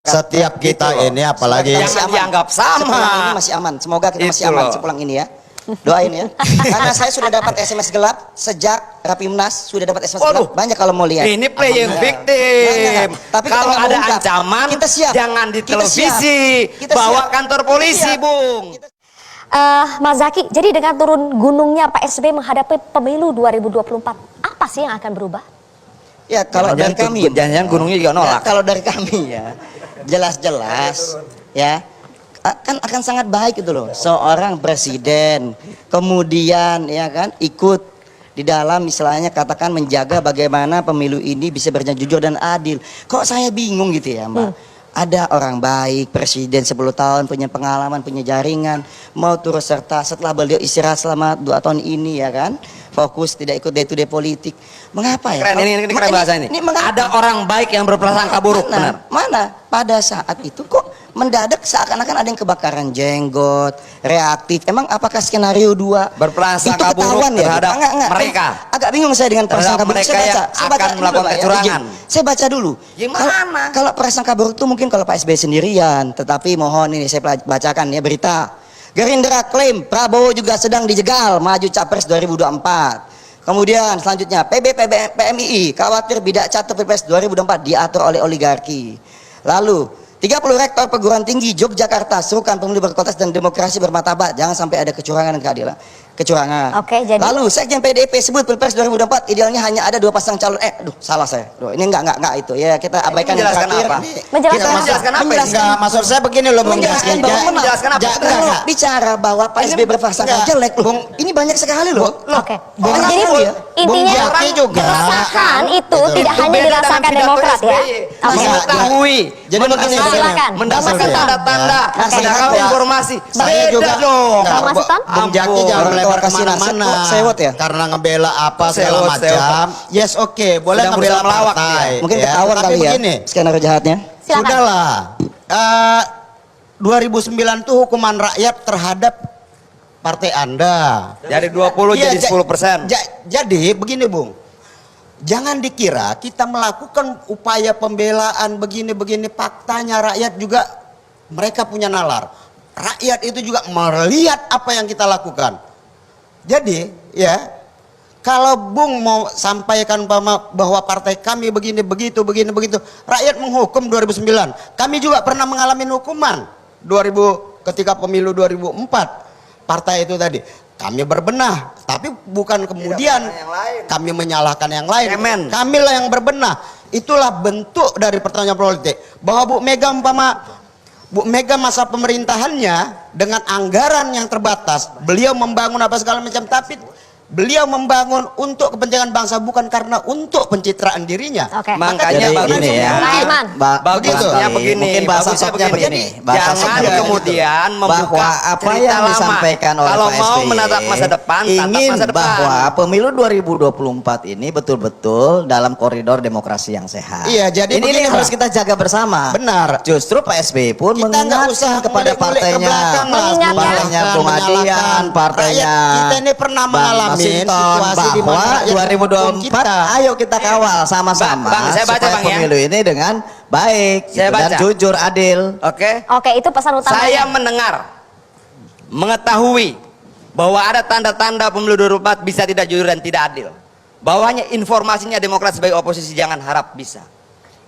Setiap kita gitu ini apalagi jangan dianggap sama. Sepulang ini masih aman. Semoga kita masih Itu aman loh. sepulang ini ya. Doain ya. Karena saya sudah dapat SMS gelap sejak Rapimnas, sudah dapat SMS Waduh. gelap. Banyak kalau mau lihat. Ini playing Alhamdulillah. victim. Banyak. Tapi kita Kalau nggak ada mengungkap. ancaman, Kita siap. jangan di Kita televisi, siap. Kita bawa siap. kantor Kita polisi, siap. Bung. Mas Zaky, jadi dengan turun gunungnya Pak SBY menghadapi pemilu 2024, apa sih yang akan berubah? Ya kalau dari kami, jangan gunungnya juga nolak. kalau dari kami ya, jelas-jelas ya akan sangat baik itu loh. Seorang presiden kemudian ya kan ikut di dalam misalnya katakan menjaga bagaimana pemilu ini bisa berjalan jujur dan adil. Kok saya bingung gitu ya Mbak. Ada orang baik, presiden 10 tahun punya pengalaman, punya jaringan, mau turut serta setelah beliau istirahat selama 2 tahun ini ya kan, fokus tidak ikut day to day politik. Mengapa ya? Keren, ini keren bahasa ini. Mengapa? Ada orang baik yang berprasangka buruk, benar. Mana? Pada saat itu kok mendadak seakan-akan ada yang kebakaran jenggot, reaktif. Emang apakah skenario 2 Berprasangka itu ketahuan buruk ya? terhadap Enggak. mereka. Agak bingung saya dengan Terhadap prasangka buruk. mereka Saya yang akan dulu, melakukan Pak, ya. kecurangan. Saya baca dulu. Gimana? Kalau prasangka buruk itu mungkin kalau Pak SBY sendirian, tetapi mohon ini saya bacakan ya berita. Gerindra klaim Prabowo juga sedang dijegal maju Capres 2024. Kemudian selanjutnya PMII khawatir bidak catur Pilpres 2024 diatur oleh oligarki. Lalu 30 rektor perguruan tinggi Yogyakarta serukan pemilu berkualitas dan demokrasi bermartabat, jangan sampai ada kecurangan dan keadilan. Kecurangan. Oke, jadi Lalu Sekjen PDIP sebut Pilpres 2024 idealnya hanya ada 2 pasang calon. Salah saya. Ini enggak itu ya, kita abaikan yang menjelaskan terakhir. apa? Menjelaskan apa? enggak, maksud saya begini loh Bung Menjelaskan Zaky. bahwa menang. Menjelaskan apa? Kalau bicara bahwa Pak SBY berprasangka jelek, Bung, ini banyak sekali loh. Oke. Bung Jadi Zaky ya? intinya Bung Zaky juga. keresahan itu Betul. tidak hanya Beda dengan dirasakan pidato Demokrat ya. SBY. Oke. Mengetahui, Jadi begini, silakan. mendapatkan tanda-tanda, Oke. mendapatkan informasi. Saya Beda juga dong. Bang Mas Bung Zaky Ampun. jangan melebar Kasih kemana-mana nasihat, sewot ya? karena ngebela apa segala Sewot, macam. Yes, oke, boleh Sedang ngebela berusaha melawak partai. dia. Mungkin ya. ketahuan Tapi kali ya begini, skenario jahatnya. Silakan. sudahlah. 2009 itu hukuman rakyat terhadap partai Anda. Dari 20 Iya, jadi 10%. Jadi begini Bung, jangan dikira kita melakukan upaya pembelaan begini-begini, faktanya rakyat juga mereka punya nalar. Rakyat itu juga melihat apa yang kita lakukan. Jadi ya, kalau Bung mau sampaikan bahwa partai kami begini begitu, rakyat menghukum 2009. Kami juga pernah mengalami hukuman 2000 ketika pemilu 2004. Partai itu tadi kami berbenah, tapi bukan kemudian kami menyalahkan yang lain. Kemen. Kamilah yang berbenah. Itulah bentuk dari pertanyaan politik bahwa Bu Mega masa pemerintahannya dengan anggaran yang terbatas, beliau membangun apa segala macam, tapi beliau membangun untuk kepentingan bangsa bukan karena untuk pencitraan dirinya. Oke. Makanya Jadi bagus gini ya. Aiman. Bagusnya begini, Mungkin bahasa bagusnya sopnya begini. Bahasa Jangan sopnya kemudian membuka bahwa apa cerita yang lama. disampaikan oleh Kalau Pak mau SBY menatap masa depan, tatap ingin masa depan. bahwa pemilu 2024 ini betul-betul dalam koridor demokrasi yang sehat. Iya, jadi ini begini, yang harus Bang. kita jaga bersama. Benar. Justru Pak SBY pun Kita nggak usah mengingatkan kepada ngulik-ngulik ke partainya, belakang lah. partainya Bung Adian, partainya Rakyat kita ini pernah Bang mengalami Masinton, situasi di bahwa mana rakyat mendukung 2024 kita. ayo kita kawal sama-sama Bang, saya baca, supaya Bang, ya. pemilu ini dengan baik Saya gitu, dan baca. jujur adil. Oke. Oke, itu pesan utamanya. Saya mendengar, mengetahui bahwa ada tanda-tanda pemilu 2024 bisa tidak jujur dan tidak adil. Bahwanya informasinya Demokrat sebagai oposisi jangan harap bisa.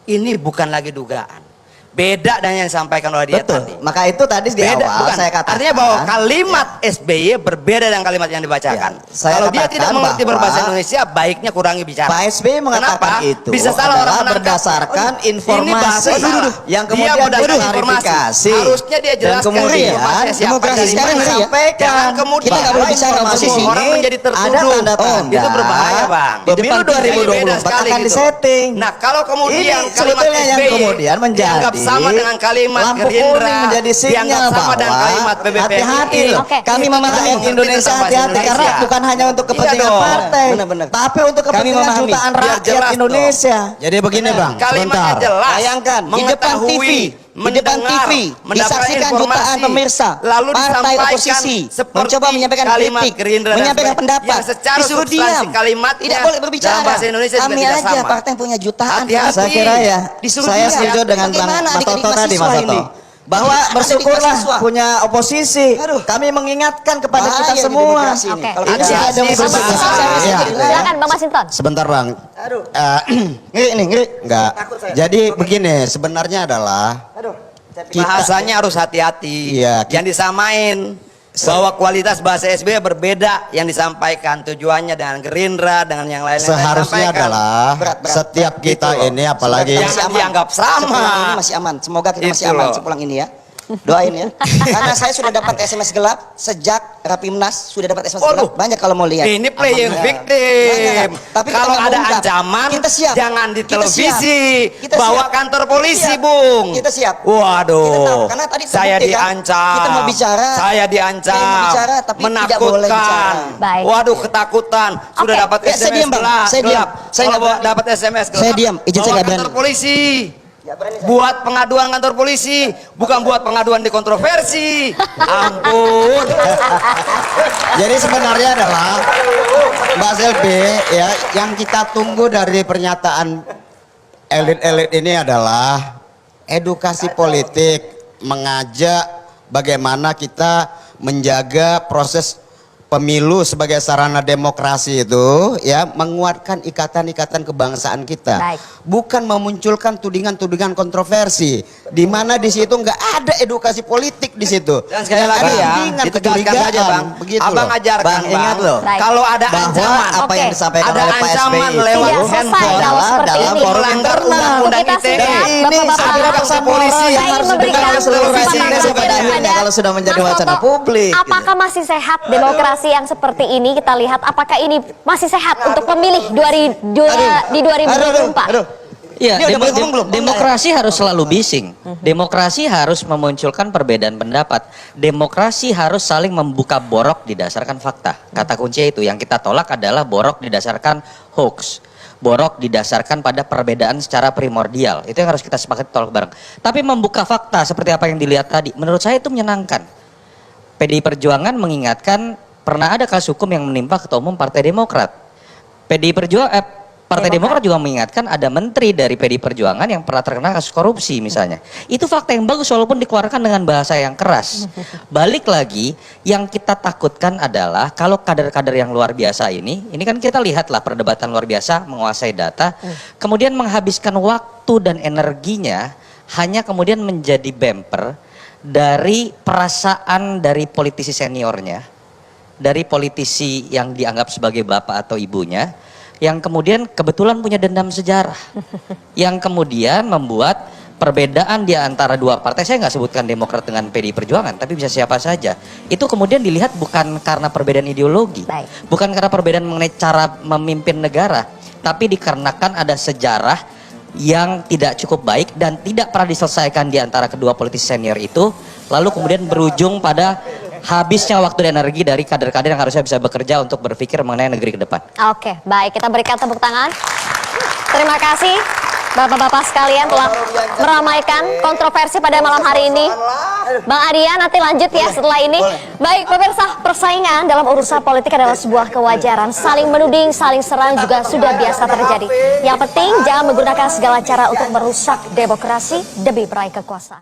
Ini bukan lagi dugaan. Beda dengan yang disampaikan oleh dia Betul. tadi. Maka itu tadi di Beda, awal bukan. saya katakan. Artinya bahwa kalimat SBY berbeda dengan kalimat yang dibacakan. Ya, saya Kalau dia katakan tidak mengerti bahwa berbahasa Indonesia, baiknya kurangi bicara. Pak SBY mengatakan Kenapa? itu Bisa salah orang adalah menangkap. berdasarkan Ini informasi bahasa salah. yang Dia kemudian berdasarkan informasi. diklarifikasi. Harusnya dia Dan jelaskan kemudian informasi siapa demokrasi dari sekarang mana. ngeri ya. disampaikan. Jangan kemudian Kita nggak boleh bicara informasi posisi. orang ini menjadi tertuduh. ada tanda-tanda. Itu berbahaya, Bang. Pemilu Beda 2024 sekali akan gitu. disetting. Nah, kalau kemudian Ini kalimat sebetulnya yang SBY kemudian menjadi dianggap sama dengan kalimat lampu Gerindra, kuning menjadi sinyal dianggap sama dengan bahwa kalimat PBPI. hati-hati loh. Oke. Kami Itu memang kami rakyat mengerti Indonesia tentang bahasa hati-hati karena Indonesia. bukan hanya untuk Iya kepentingan dong. partai, Benar-benar. tapi untuk Kami kepentingan memahami. jutaan Biar rakyat jelas dong. Indonesia. Jadi begini Bang, Kalimatnya sebentar. jelas. Bayangkan, di depan mengetahui, TV. di depan TV, mendapatkan disaksikan informasi, jutaan pemirsa, lalu partai disampaikan oposisi seperti mencoba menyampaikan kalimat kritik, Gerindra dan menyampaikan sebagainya, pendapat, yang secara disuruh substansi diam, kalimatnya tidak boleh berbicara. dalam bahasa Indonesia juga Kami tidak aja sama. partai yang punya jutaan. Hati-hati. Saya kira ya, Disuruh saya diam. setuju dengan Bang Bagaimana Mas adik-adik Toto tadi, Mas mahasiswa Toto. ini? Bahwa Adik-adik bersyukurlah mahasiswa. punya oposisi. Aduh. Kami mengingatkan kepada Bahaya kita di semua. demokrasi ini. Oke. Kalau Ini tidak ada ada Bang berbahasa. Masinton, Iya. silakan Bang Masinton. Sebentar Bang. Aduh. Ngeri nih, ngeri. Enggak. Takut saya. Jadi begini, sebenarnya adalah Aduh. kita Bahasanya harus hati-hati. Iya, Yang disamain bahwa kualitas bahasa SBY berbeda yang disampaikan tujuannya dengan Gerindra dengan yang lain seharusnya adalah Berat. setiap kita Gitu loh. ini apalagi Masih Jangan aman. dianggap sama. Sepulang ini masih aman. Semoga kita masih Itu aman loh. sepulang ini ya. Doain ya. Karena saya sudah dapat SMS gelap sejak Rapimnas, sudah dapat SMS gelap. Waduh. Banyak kalau mau lihat. Ini playing Alhamdulillah. victim. Banyak. Tapi kita Kalau nggak ada mengungkap. ancaman, Kita siap. jangan di Kita televisi. siap. Kita Bawa siap. kantor polisi, Kita siap. Bung. Kita siap. Waduh. Kita tahu, karena tadi saya terbukti kan, diancam. kita mau bicara, Saya diancam. kita mau bicara, tapi tidak boleh menakutkan. bicara. Baik. Waduh, ketakutan. Sudah Oke. dapat Ya, saya SMS diam, Bang. gelap. Saya diam. gelap. Saya nggak Kalau berani. dapat SMS gelap. Saya diam. Izin saya bawa nggak berani. kantor polisi. Ya, berani saya. Buat pengaduan kantor polisi, bukan buat pengaduan di kontroversi. Ampun. jadi sebenarnya adalah Mbak Selvi ya yang kita tunggu dari pernyataan elit-elit ini adalah edukasi politik, mengajak bagaimana kita menjaga proses pemilu sebagai sarana demokrasi itu ya menguatkan ikatan-ikatan kebangsaan kita. Baik. Bukan memunculkan tudingan-tudingan kontroversi di mana di situ nggak ada edukasi politik di situ. Dan sekali Yang lagi ada ya, tudingan, ditegaskan kecurigaan. saja Bang. Begitu Abang loh. ajarkan Bang, ingat loh. Baik. Kalau ada Bahwa ancaman, apa yang Oke. disampaikan ada oleh Pak SBY ancaman itu lewat Tidak selesai handphone kalau adalah seperti dalam ini. forum melanggar internal. undang-undang Kita ITE. siap, Ini Bapak-bapak. ada Polisi polisi Saya yang ingin harus memberikan didengar oleh seluruh kesempatan presiden terakhir pada akhirnya kepada kalau sudah menjadi Mas wacana Toto. publik. Apakah masih sehat demokrasi yang seperti ini? Kita lihat apakah ini masih sehat untuk pemilih di 2024? Aduh. Iya, Ini udah boleh ngomong belum? demokrasi harus selalu bising. Demokrasi harus memunculkan perbedaan pendapat. Demokrasi harus saling membuka borok didasarkan fakta. Kata kunci itu yang kita tolak adalah borok didasarkan hoax. Borok didasarkan pada perbedaan secara primordial. Itu yang harus kita sepakati tolak bareng. Tapi membuka fakta seperti apa yang dilihat tadi, menurut saya itu menyenangkan. PDI Perjuangan mengingatkan pernah ada kasus hukum yang menimpa Ketua Umum Partai Demokrat. Partai Demokrat juga mengingatkan ada menteri dari PDI Perjuangan yang pernah terkena kasus korupsi misalnya. Itu fakta yang bagus walaupun dikeluarkan dengan bahasa yang keras. Balik lagi, yang kita takutkan adalah kalau kader-kader yang luar biasa ini kan kita lihatlah perdebatan luar biasa menguasai data, kemudian menghabiskan waktu dan energinya hanya kemudian menjadi bumper dari perasaan dari politisi seniornya, dari politisi yang dianggap sebagai bapak atau ibunya, yang kemudian kebetulan punya dendam sejarah, yang kemudian membuat perbedaan di antara dua partai, saya nggak sebutkan Demokrat dengan PDI Perjuangan, tapi bisa siapa saja, itu kemudian dilihat bukan karena perbedaan ideologi, Baik. bukan karena perbedaan mengenai cara memimpin negara, tapi dikarenakan ada sejarah yang tidak cukup baik dan tidak pernah diselesaikan di antara kedua politisi senior itu, lalu kemudian berujung pada habisnya waktu dan energi dari kader-kader yang harusnya bisa bekerja untuk berpikir mengenai negeri ke depan. Oke, baik, kita berikan tepuk tangan. Terima kasih Bapak-bapak sekalian telah meramaikan kontroversi pada malam hari ini. Bang Arya nanti lanjut ya setelah ini. Baik pemirsa, persaingan dalam urusan politik adalah sebuah kewajaran. Saling menuding, saling serang juga sudah biasa terjadi. Yang penting jangan menggunakan segala cara untuk merusak demokrasi demi meraih kekuasaan.